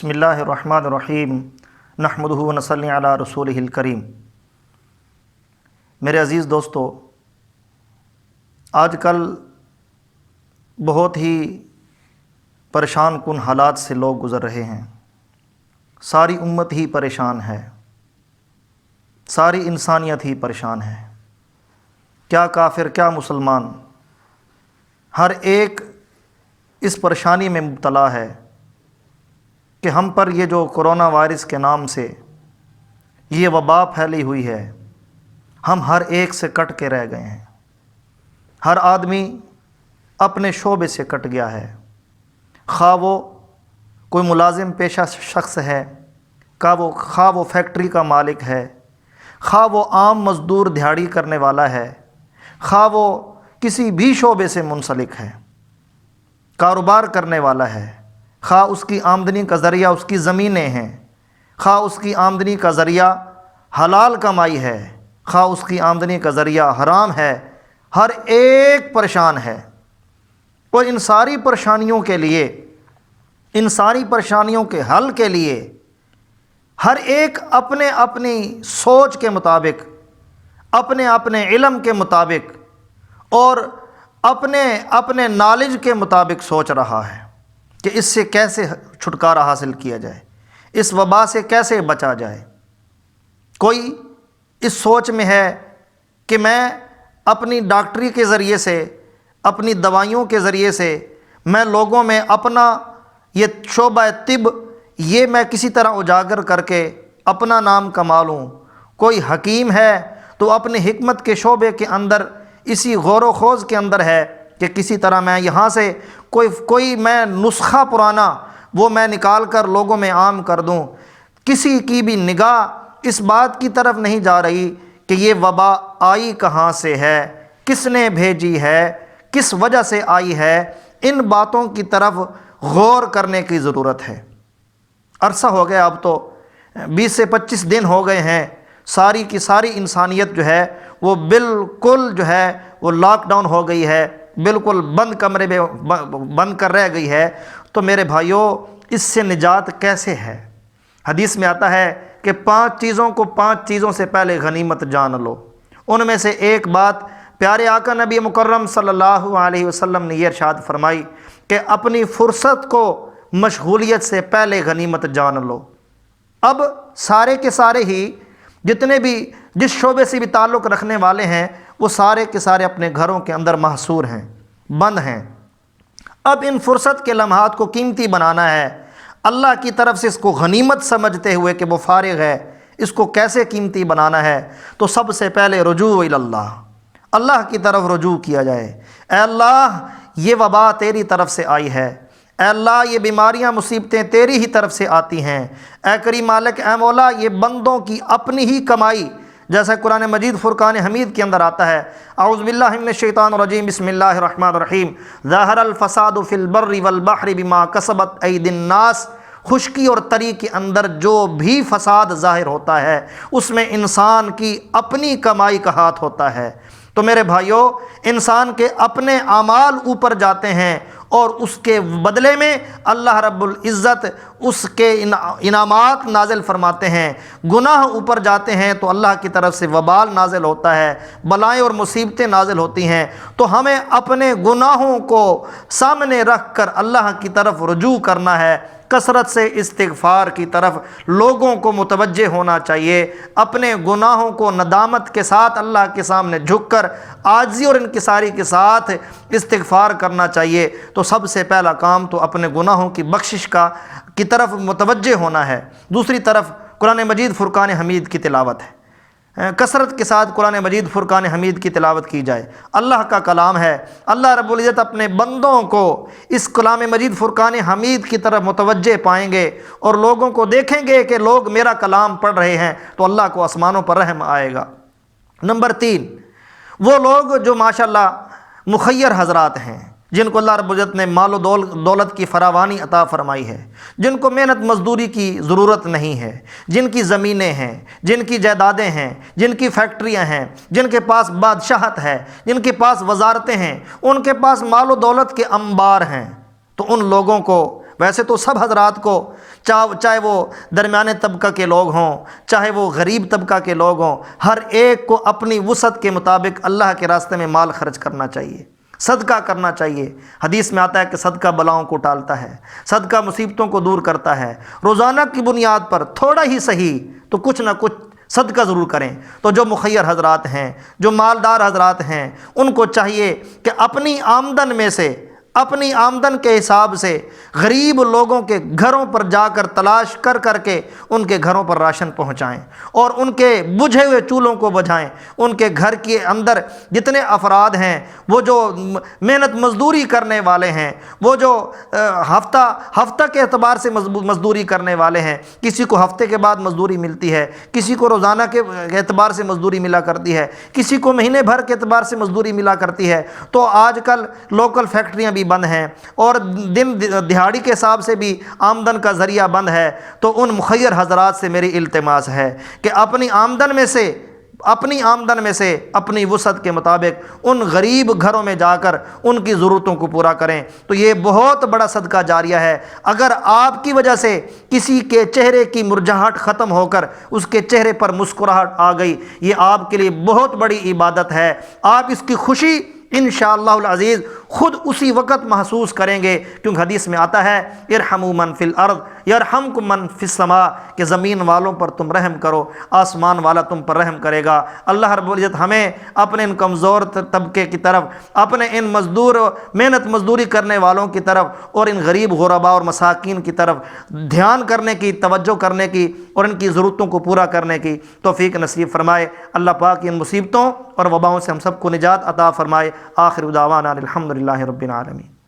بسم اللہ الرحمن الرحیم نحمدہ و نصلی علی رسولہ الکریم۔ میرے عزیز دوستو، آج کل بہت ہی پریشان کن حالات سے لوگ گزر رہے ہیں۔ ساری امت ہی پریشان ہے، ساری انسانیت ہی پریشان ہے، کیا کافر کیا مسلمان، ہر ایک اس پریشانی میں مبتلا ہے کہ ہم پر یہ جو کرونا وائرس کے نام سے یہ وبا پھیلی ہوئی ہے، ہم ہر ایک سے کٹ کے رہ گئے ہیں۔ ہر آدمی اپنے شعبے سے کٹ گیا ہے، خواہ وہ کوئی ملازم پیشہ شخص ہے، خواہ وہ فیکٹری کا مالک ہے، خواہ وہ عام مزدور دہاڑی کرنے والا ہے، خواہ وہ کسی بھی شعبے سے منسلک ہے، کاروبار کرنے والا ہے، خواہ اس کی آمدنی کا ذریعہ اس کی زمینیں ہیں، خواہ اس کی آمدنی کا ذریعہ حلال کمائی ہے، خواہ اس کی آمدنی کا ذریعہ حرام ہے، ہر ایک پریشان ہے۔ اور ان ساری پریشانیوں کے لیے، ان ساری پریشانیوں کے حل کے لیے ہر ایک اپنے اپنی سوچ کے مطابق، اپنے اپنے علم کے مطابق اور اپنے اپنے نالج کے مطابق سوچ رہا ہے کہ اس سے کیسے چھٹکارا حاصل کیا جائے، اس وبا سے کیسے بچا جائے۔ کوئی اس سوچ میں ہے کہ میں اپنی ڈاکٹری کے ذریعے سے، اپنی دوائیوں کے ذریعے سے میں لوگوں میں اپنا یہ شعبہ طب یہ میں کسی طرح اجاگر کر کے اپنا نام کما لوں۔ کوئی حکیم ہے تو اپنے حکمت کے شعبے کے اندر اسی غور و خوض کے اندر ہے کہ کسی طرح میں یہاں سے کوئی میں نسخہ پرانا وہ میں نکال کر لوگوں میں عام کر دوں۔ کسی کی بھی نگاہ اس بات کی طرف نہیں جا رہی کہ یہ وبا آئی کہاں سے ہے، کس نے بھیجی ہے، کس وجہ سے آئی ہے۔ ان باتوں کی طرف غور کرنے کی ضرورت ہے۔ عرصہ ہو گیا، اب تو 20 سے 25 دن ہو گئے ہیں، ساری کی ساری انسانیت جو ہے وہ بالکل جو ہے وہ لاک ڈاؤن ہو گئی ہے، بالکل بند کمرے میں بند کر رہ گئی ہے۔ تو میرے بھائیوں، اس سے نجات کیسے ہے؟ حدیث میں آتا ہے کہ 5 چیزوں سے پہلے غنیمت جان لو۔ ان میں سے ایک بات پیارے آقا نبی مکرم صلی اللہ علیہ وسلم نے یہ ارشاد فرمائی کہ اپنی فرصت کو مشغولیت سے پہلے غنیمت جان لو۔ اب سارے کے سارے ہی جتنے بھی جس شعبے سے بھی تعلق رکھنے والے ہیں وہ سارے کے سارے اپنے گھروں کے اندر محصور ہیں، بند ہیں۔ اب ان فرصت کے لمحات کو قیمتی بنانا ہے، اللہ کی طرف سے اس کو غنیمت سمجھتے ہوئے کہ وہ فارغ ہے، اس کو کیسے قیمتی بنانا ہے؟ تو سب سے پہلے رجوع الی اللہ، اللہ کی طرف رجوع کیا جائے۔ اے اللہ، یہ وبا تیری طرف سے آئی ہے، اے اللہ یہ بیماریاں مصیبتیں تیری ہی طرف سے آتی ہیں، اے کریم مالک، اے مولا یہ بندوں کی اپنی ہی کمائی، جیسا قرآن مجید فرقان حمید کے اندر آتا ہے، اعوذ باللہ من الشیطان الرجیم، بسم اللہ الرحمن الرحیم، ظاہر الفساد فی البر والبحر بما کسبت ایدی الناس۔ خشکی اور تری کے اندر جو بھی فساد ظاہر ہوتا ہے اس میں انسان کی اپنی کمائی کا ہاتھ ہوتا ہے۔ تو میرے بھائیوں، انسان کے اپنے اعمال اوپر جاتے ہیں اور اس کے بدلے میں اللہ رب العزت اس کے انعامات نازل فرماتے ہیں۔ گناہ اوپر جاتے ہیں تو اللہ کی طرف سے وبال نازل ہوتا ہے، بلائیں اور مصیبتیں نازل ہوتی ہیں۔ تو ہمیں اپنے گناہوں کو سامنے رکھ کر اللہ کی طرف رجوع کرنا ہے، کثرت سے استغفار کی طرف لوگوں کو متوجہ ہونا چاہیے، اپنے گناہوں کو ندامت کے ساتھ اللہ کے سامنے جھک کر عاجزی اور انکساری کے ساتھ استغفار کرنا چاہیے۔ تو سب سے پہلا کام تو اپنے گناہوں کی بخشش کی طرف متوجہ ہونا ہے۔ دوسری طرف قرآن مجید فرقان حمید کی تلاوت ہے، کثرت کے ساتھ قرآن مجید فرقان حمید کی تلاوت کی جائے۔ اللہ کا کلام ہے، اللہ رب العزت اپنے بندوں کو اس کلام مجید فرقان حمید کی طرف متوجہ پائیں گے اور لوگوں کو دیکھیں گے کہ لوگ میرا کلام پڑھ رہے ہیں تو اللہ کو آسمانوں پر رحم آئے گا۔ نمبر 3، وہ لوگ جو ماشاءاللہ مخیر حضرات ہیں، جن کو اللہ رب العزت نے مال و دولت کی فراوانی عطا فرمائی ہے، جن کو محنت مزدوری کی ضرورت نہیں ہے، جن کی زمینیں ہیں، جن کی جائیدادیں ہیں، جن کی فیکٹریاں ہیں، جن کے پاس بادشاہت ہے، جن کے پاس وزارتیں ہیں، ان کے پاس مال و دولت کے انبار ہیں، تو ان لوگوں کو ویسے تو سب حضرات کو چاہے وہ درمیانے طبقہ کے لوگ ہوں، چاہے وہ غریب طبقہ کے لوگ ہوں، ہر ایک کو اپنی وسعت کے مطابق اللہ کے راستے میں مال خرچ کرنا چاہیے، صدقہ کرنا چاہیے۔ حدیث میں آتا ہے کہ صدقہ بلاؤں کو ٹالتا ہے، صدقہ مصیبتوں کو دور کرتا ہے۔ روزانہ کی بنیاد پر تھوڑا ہی صحیح تو کچھ نہ کچھ صدقہ ضرور کریں۔ تو جو مخیر حضرات ہیں، جو مالدار حضرات ہیں، ان کو چاہیے کہ اپنی آمدن میں سے، اپنی آمدن کے حساب سے غریب لوگوں کے گھروں پر جا کر تلاش کر کر کے ان کے گھروں پر راشن پہنچائیں اور ان کے بجھے ہوئے چولہوں کو بجھائیں۔ ان کے گھر کے اندر جتنے افراد ہیں، وہ جو محنت مزدوری کرنے والے ہیں، وہ جو ہفتہ کے اعتبار سے مزدوری کرنے والے ہیں، کسی کو ہفتے کے بعد مزدوری ملتی ہے، کسی کو روزانہ کے اعتبار سے مزدوری ملا کرتی ہے، کسی کو مہینے بھر کے اعتبار سے مزدوری ملا کرتی ہے۔ تو آج کل لوکل فیکٹریاں بھی بند ہیں اور دن دہاڑی کے حساب سے بھی آمدن کا ذریعہ بند ہے۔ تو ان مخیر حضرات سے میری التماس ہے کہ اپنی آمدن میں سے اپنی وسعت کے مطابق ان غریب گھروں میں جا کر ان کی ضرورتوں کو پورا کریں۔ تو یہ بہت بڑا صدقہ جاریہ ہے۔ اگر آپ کی وجہ سے کسی کے چہرے کی مرجھاہٹ ختم ہو کر اس کے چہرے پر مسکراہٹ آ گئی، یہ آپ کے لیے بہت بڑی عبادت ہے۔ آپ اس کی خوشی انشاءاللہ العزیز خود اسی وقت محسوس کریں گے، کیونکہ حدیث میں آتا ہے ارحموا من فی الارض یرحمکم من فی السماء، کہ زمین والوں پر تم رحم کرو، آسمان والا تم پر رحم کرے گا۔ اللہ رب العزت ہمیں اپنے ان کمزور طبقے کی طرف، اپنے ان محنت مزدوری کرنے والوں کی طرف اور ان غریب غرباء اور مساکین کی طرف دھیان کرنے کی، توجہ کرنے کی اور ان کی ضرورتوں کو پورا کرنے کی توفیق نصیب فرمائے۔ اللہ پاک ان مصیبتوں اور وباؤں سے ہم سب کو نجات عطا فرمائے۔ آخر دعوانا الحمدللہ رب العالمین۔